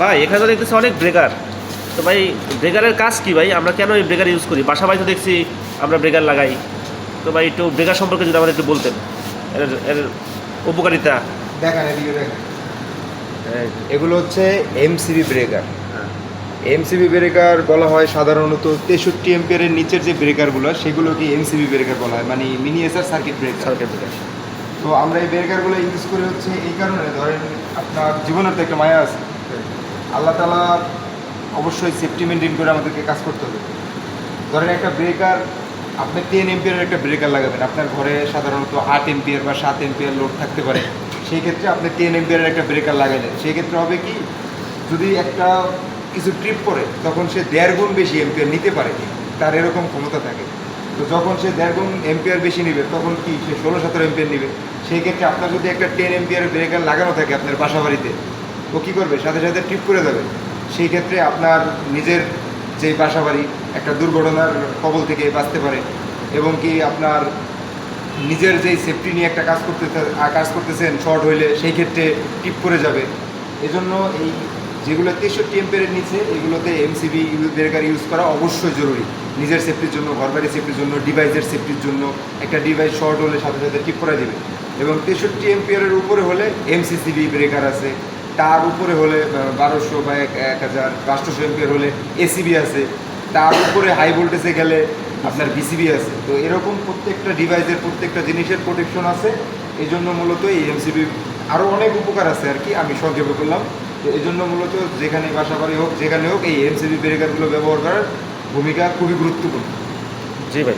ভাই এখানে তো দেখতেছি অনেক ব্রেকার। তো ভাই ব্রেকারের কাজ কি ভাই? আমরা কেন এই ব্রেকার ইউজ করি? বাসা বাড়িতে দেখছি আমরা ব্রেকার লাগাই। তো ভাই একটু ব্রেকার সম্পর্কে যদি আমাদের একটু বলতেন, এর এর উপকারিতা। দেখেন এদিকে দেখেন, হ্যাঁ। এগুলো হচ্ছে এমসিবি ব্রেকার। হ্যাঁ। এমসিবি ব্রেকার বলা হয় সাধারণত 63 এম্পিয়ারের নিচের যে ব্রেকারগুলো সেগুলোকে এমসিবি ব্রেকার বলা হয়, মানে মিনিয়েচার সার্কিট ব্রেকার। সরকার ব্রেকার। তো আমরা এই ব্রেকারগুলো ইউজ করে হচ্ছে এই কারণে, ধরেন আপনার জীবনের তো একটা মায়া আছে, আল্লাহ তালা অবশ্যই সেফটি মেনটেন করে আমাদেরকে কাজ করতে হবে। ধরেন একটা ব্রেকার, আপনি 10 এম্পিয়ারের একটা ব্রেকার লাগাবেন, আপনার ঘরে সাধারণত 8 এম্পিয়ার বা 7 এম্পিয়ার লোড থাকতে পারে। সেই ক্ষেত্রে আপনি 10 এম্পিয়ারের একটা ব্রেকার লাগালেন, সেই ক্ষেত্রে হবে কি, যদি একটা কিছু ট্রিপ করে তখন সে 1.5 গুণ বেশি এম্পিয়ার নিতে পারে, তার এরকম ক্ষমতা থাকে। তো যখন সে 1.5 গুণ এম্পিয়ার বেশি নেবে তখন কি সে 16-17 এম্পিয়ার নেবে। সেই ক্ষেত্রে আপনার যদি একটা 10 এম্পিয়ারের ব্রেকার লাগানো থাকে আপনার বাসা বাড়িতে, ও কী করবে, সাথে সাথে ট্রিপ করে যাবে। সেই ক্ষেত্রে আপনার নিজের যে বাসা বাড়ি একটা দুর্ঘটনার কবল থেকে বাঁচতে পারে, এবং কি আপনার নিজের যেই সেফটি নিয়ে একটা কাজ করতেছেন, শর্ট হইলে সেই ক্ষেত্রে টিপ করে যাবে। এজন্য এই যেগুলো 63 এম্পিয়ারের নিচে এগুলোতে এমসিবি ব্রেকার ইউজ করা অবশ্যই জরুরি, নিজের সেফটির জন্য, ঘরবাড়ির সেফটির জন্য, ডিভাইসের সেফটির জন্য। একটা ডিভাইস শর্ট হলে সাথে সাথে টিপ করে দেবে। এবং 63 এম্পিয়ারের উপরে হলে এমসিসিবি ব্রেকার আছে, তার উপরে হলে 1200 বা 1000 1200 এম্পিয়ার হলে এসিবি আছে, তার উপরে হাই ভোল্টেজে গেলে আপনার বিসিবি আছে। তো এরকম প্রত্যেকটা ডিভাইসের প্রত্যেকটা জিনিসের প্রোটেকশন আছে। এই জন্য মূলত এই এমসিবি আরও অনেক উপকার আছে আর কি, আমি সংক্ষেপে বললাম। তো এই জন্য মূলত যেখানে বাসা বাড়ি হোক যেখানে হোক এই এমসিবি ব্রেকারগুলো ব্যবহার করার ভূমিকা খুবই গুরুত্বপূর্ণ। জি ভাই।